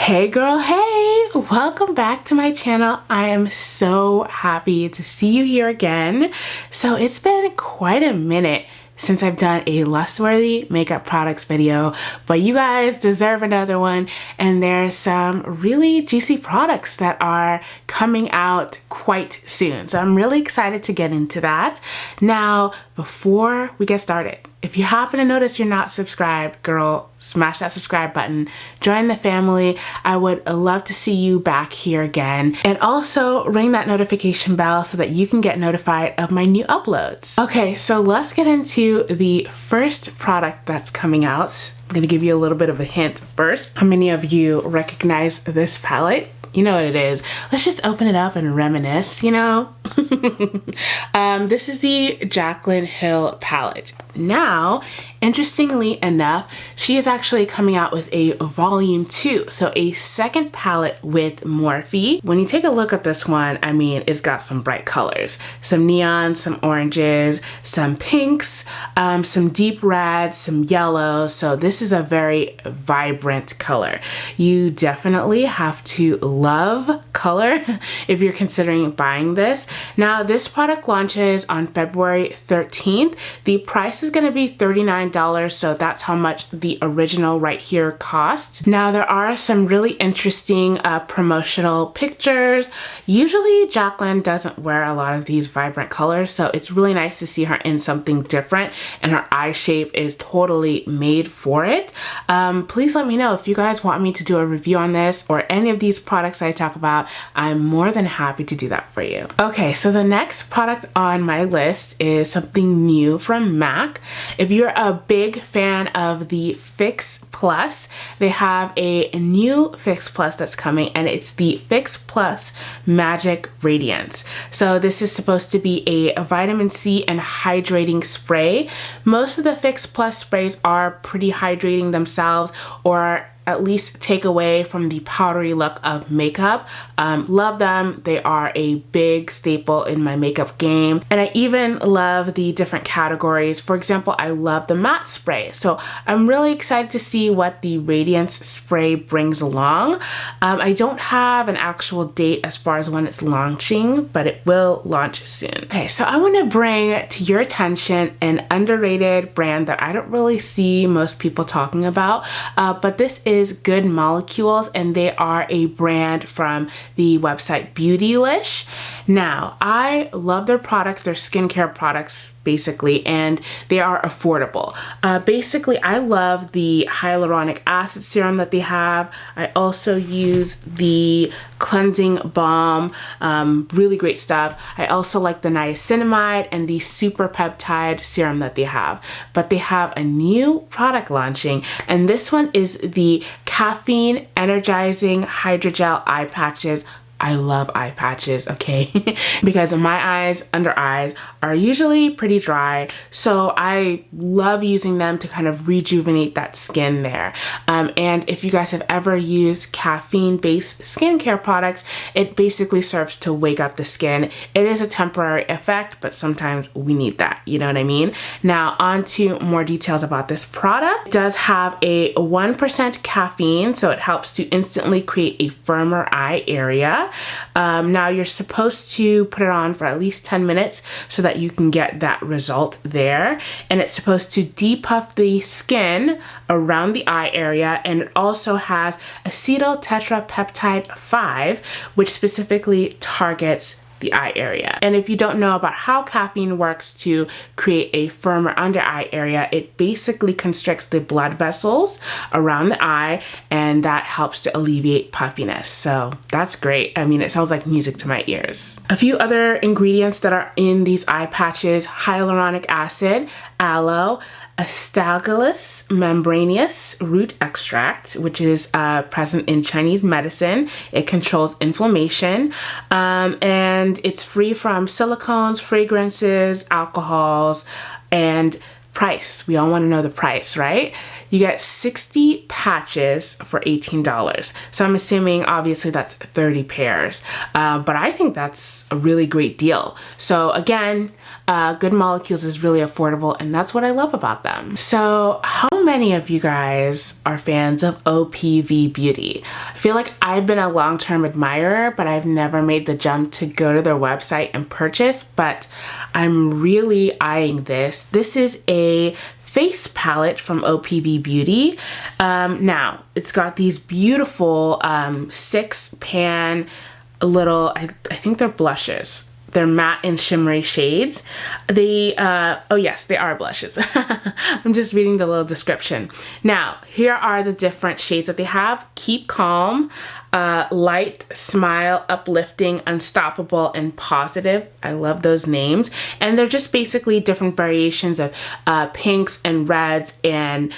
Hey girl, hey! Welcome back to my channel. I am so happy to see you here again. So it's been quite a minute since I've done a lust-worthy makeup products video, but you guys deserve another one, and there's some really juicy products that are coming out quite soon. So I'm really excited to get into that. Now, before we get started, if you happen to notice you're not subscribed, girl, smash that subscribe button, join the family. I would love to see you back here again. And also ring that notification bell so that you can get notified of my new uploads. Okay, so let's get into the first product that's coming out. I'm gonna give you a little bit of a hint first. How many of you recognize this palette? You know what it is. Let's just open it up and reminisce, you know? This is the Jaclyn Hill palette. Now, interestingly enough, she is actually coming out with a volume 2, so a second palette with Morphe. When you take a look at this one, I mean, it's got some bright colors. Some neons, some oranges, some pinks, some deep reds, some yellows. So this is a very vibrant color. You definitely have to love color if you're considering buying this. Now, this product launches on February 13th. The price is going to be $39, so that's how much the original right here costs. Now, there are some really interesting promotional pictures. Usually, Jaclyn doesn't wear a lot of these vibrant colors, so it's really nice to see her in something different, and her eye shape is totally made for it. Please let me know if you guys want me to do a review on this or any of these products I talk about. I'm more than happy to do that for you. Okay, so the next product on my list is something new from MAC. If you're a big fan of the Fix Plus, they have a new Fix Plus that's coming, and it's the Fix Plus Magic Radiance. So this is supposed to be a vitamin C and hydrating spray. Most of the Fix Plus sprays are pretty hydrating themselves, or at least take away from the powdery look of makeup. Love them. They are a big staple in my makeup game. And I even love the different categories. For example, I love the matte spray. So I'm really excited to see what the Radiance spray brings along. I don't have an actual date as far as when it's launching, but it will launch soon. Okay, so I want to bring to your attention an underrated brand that I don't really see most people talking about, but this is Good Molecules, and they are a brand from the website Beautylish. Now, I love their products, their skincare products basically, and they are affordable. Basically, I love the hyaluronic acid serum that they have. I also use the cleansing balm, really great stuff. I also like the niacinamide and the super peptide serum that they have. But they have a new product launching, and this one is the caffeine energizing hydrogel eye patches. I love eye patches, okay? Because my eyes, under eyes, are usually pretty dry, so I love using them to kind of rejuvenate that skin there. And if you guys have ever used caffeine-based skincare products, it basically serves to wake up the skin. It is a temporary effect, but sometimes we need that, you know what I mean? Now, on to more details about this product. It does have a 1% caffeine, so it helps to instantly create a firmer eye area. Now you're supposed to put it on for at least 10 minutes so that you can get that result there. And it's supposed to depuff the skin around the eye area, and it also has acetyl tetrapeptide 5, which specifically targets the eye area. And if you don't know about how caffeine works to create a firmer under eye area, it basically constricts the blood vessels around the eye, and that helps to alleviate puffiness. So that's great. I mean, it sounds like music to my ears. A few other ingredients that are in these eye patches: hyaluronic acid, aloe, Astragalus membranous root extract, which is present in Chinese medicine. It controls inflammation, and it's free from silicones, fragrances, alcohols, and price. We all want to know the price, right? You get 60 patches for $18. So I'm assuming obviously that's 30 pairs, but I think that's a really great deal. So again, Good Molecules is really affordable, and that's what I love about them. So how how many of you guys are fans of OPB Beauty? I feel like I've been a long-term admirer, but I've never made the jump to go to their website and purchase, but I'm really eyeing this. This is a face palette from OPB Beauty. Now, it's got these beautiful 6-pan little, I think they're blushes. They're matte and shimmery shades. They, oh yes, they are blushes. I'm just reading the little description. Now, here are the different shades that they have. Keep Calm, Light, Smile, Uplifting, Unstoppable, and Positive. I love those names. And they're just basically different variations of pinks and reds and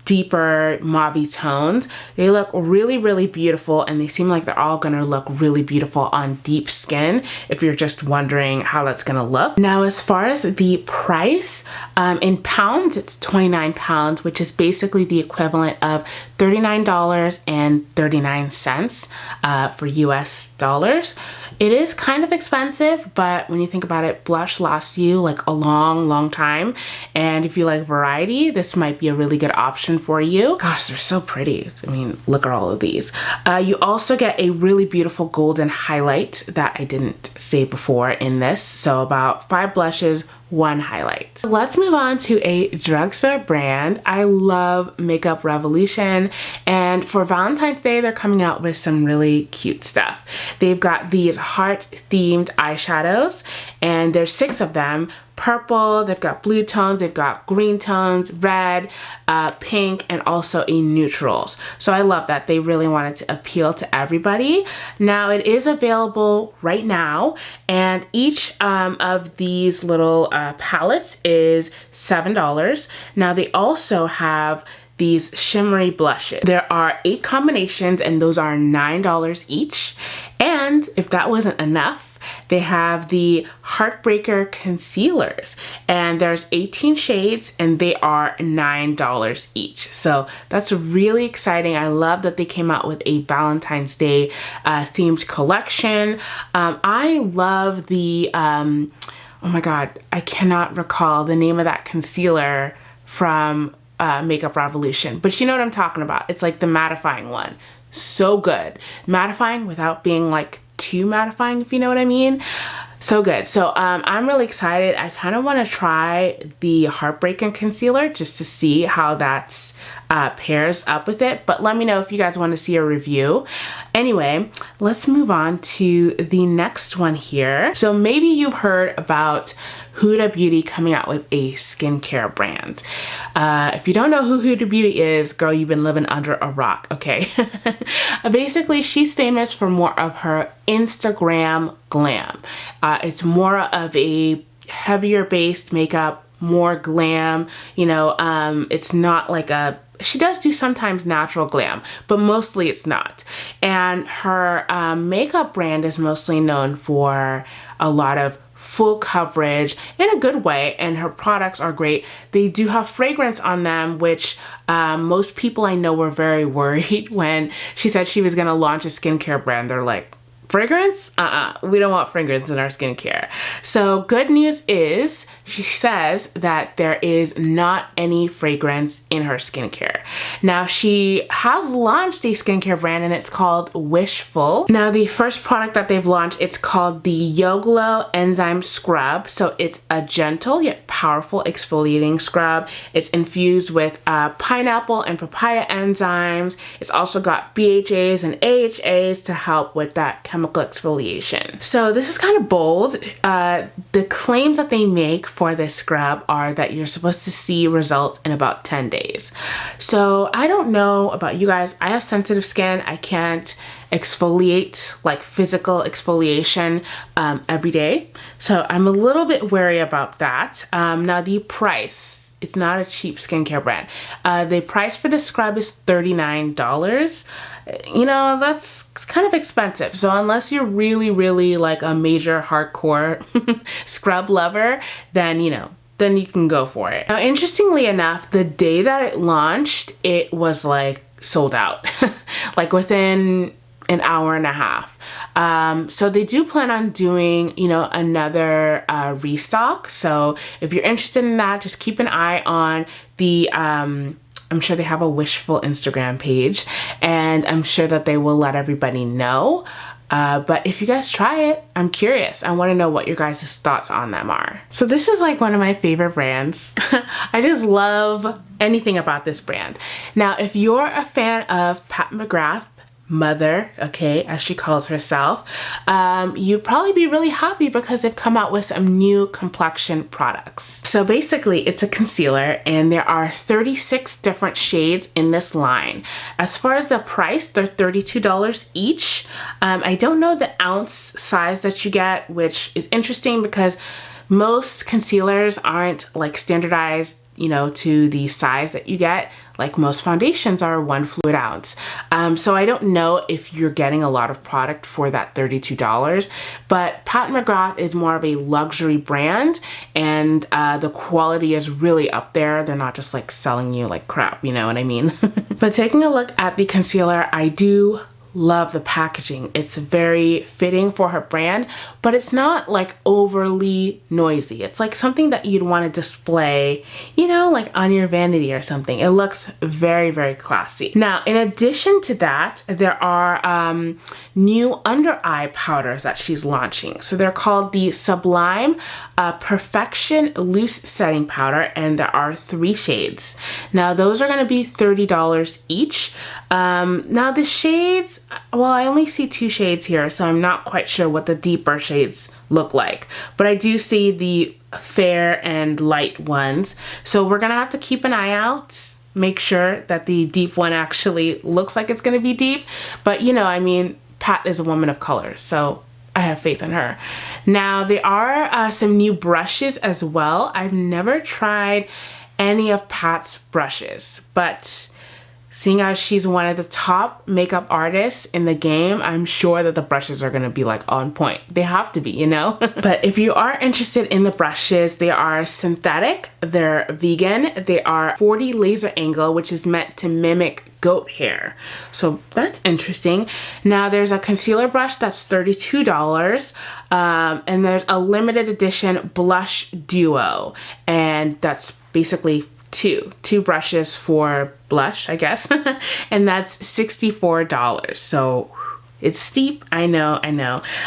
deeper mauvey tones. They look really, really beautiful, and they seem like they're all gonna look really beautiful on deep skin if you're just wondering how that's gonna look. Now, as far as the price, in pounds, it's 29 pounds, which is basically the equivalent of $39.39 for US dollars. It is kind of expensive, but when you think about it, blush lasts you like a long, long time. And if you like variety, this might be a really good option for you. Gosh, they're so pretty. I mean, look at all of these. You also get a really beautiful golden highlight that I didn't say before in this. So about 5 blushes, 1 highlight. Let's move on to a drugstore brand. I love Makeup Revolution, and for Valentine's Day, they're coming out with some really cute stuff. They've got these heart-themed eyeshadows, and there's 6 of them. Purple, they've got blue tones, they've got green tones, red, pink, and also a neutrals. So I love that. They really wanted to appeal to everybody. Now, it is available right now, and each of these little palettes is $7. Now, they also have these shimmery blushes. There are 8 combinations, and those are $9 each. And if that wasn't enough, they have the Heartbreaker concealers, and there's 18 shades, and they are $9 each. So that's really exciting. I love that they came out with a Valentine's Day themed collection. I love the, oh my God, I cannot recall the name of that concealer from Makeup Revolution, but you know what I'm talking about. It's like the mattifying one. So good. Mattifying without being like too mattifying, if you know what I mean. So good. So I'm really excited. I kind of want to try the Heartbreaker concealer just to see how that pairs up with it, but let me know if you guys want to see a review. Anyway, let's move on to the next one here. So maybe you've heard about Huda Beauty coming out with a skincare brand. If you don't know who Huda Beauty is, girl, you've been living under a rock, okay? Basically, she's famous for more of her Instagram glam. It's more of a heavier based makeup, more glam, you know, it's not like a, she does do sometimes natural glam, but mostly it's not. And her makeup brand is mostly known for a lot of full coverage in a good way, and her products are great. They do have fragrance on them, which most people I know were very worried when she said she was going to launch a skincare brand. They're like, fragrance? We don't want fragrance in our skincare. So good news is she says that there is not any fragrance in her skincare. Now, she has launched a skincare brand, and it's called Wishful. Now, the first product that they've launched, it's called the Yo Glow Enzyme Scrub. So it's a gentle yet powerful exfoliating scrub. It's infused with pineapple and papaya enzymes. It's also got BHAs and AHAs to help with that chemical exfoliation. So this is kind of bold. The claims that they make for this scrub are that you're supposed to see results in about 10 days. So I don't know about you guys. I have sensitive skin. I can't exfoliate, like physical exfoliation, every day. So I'm a little bit wary about that. Now the price, it's not a cheap skincare brand. The price for the scrub is $39. You know, that's kind of expensive. So unless you're really, really like a major hardcore scrub lover, then, you know, then you can go for it. Now, interestingly enough, the day that it launched, it was like sold out, like within an hour and a half. So they do plan on doing, you know, another restock. So if you're interested in that, just keep an eye on the I'm sure they have a Wishful Instagram page, and I'm sure that they will let everybody know. But if you guys try it, I'm curious. I want to know what your guys' thoughts on them are. So this is like one of my favorite brands. I just love anything about this brand. Now, if you're a fan of Pat McGrath, Mother, okay, as she calls herself, you'd probably be really happy because they've come out with some new complexion products. So basically it's a concealer, and there are 36 different shades in this line. As far as the price, they're $32 each. I don't know the ounce size that you get, which is interesting because most concealers aren't like standardized, you know, to the size that you get. Like most foundations are 1 fluid ounce. So I don't know if you're getting a lot of product for that $32, but Pat McGrath is more of a luxury brand, and the quality is really up there. They're not just like selling you like crap, you know what I mean? But taking a look at the concealer, I do love the packaging. It's very fitting for her brand, but it's not like overly noisy. It's like something that you'd want to display, you know, like on your vanity or something. It looks very, very classy. Now, in addition to that, there are new under eye powders that she's launching. So they're called the Sublime Perfection Loose Setting Powder, and there are 3 shades. Now, those are going to be $30 each. Now the shades, well, I only see 2 shades here, so I'm not quite sure what the deeper shades look like, but I do see the fair and light ones. So we're gonna have to keep an eye out, make sure that the deep one actually looks like it's gonna be deep. But you know, I mean, Pat is a woman of color, so I have faith in her. Now there are some new brushes as well. I've never tried any of Pat's brushes, but seeing as she's one of the top makeup artists in the game, I'm sure that the brushes are gonna be like on point. They have to be, you know? But if you are interested in the brushes, they are synthetic, they're vegan, they are 40 laser angle, which is meant to mimic goat hair. So that's interesting. Now there's a concealer brush that's $32, and there's a limited edition blush duo, and that's basically two brushes for blush, I guess. And that's $64. So it's steep, I know.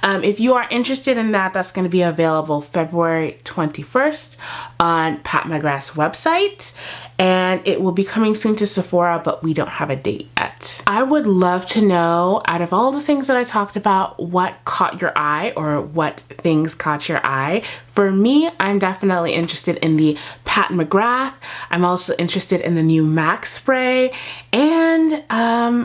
If you are interested in that, that's going to be available February 21st on Pat McGrath's website, and it will be coming soon to Sephora, but we don't have a date yet. I would love to know, out of all the things that I talked about, what caught your eye, or what things caught your eye. For me, I'm definitely interested in the Pat McGrath. I'm also interested in the new MAC spray, and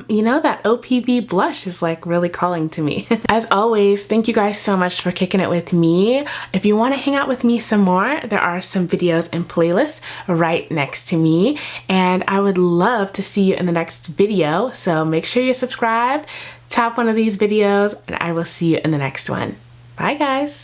you know, that OPB blush is like really calling to me. As always, thank you guys so much for kicking it with me. If you want to hang out with me some more, there are some videos and playlists right next to me, and I would love to see you in the next video. So make sure you're subscribed, tap one of these videos, and I will see you in the next one. Bye guys.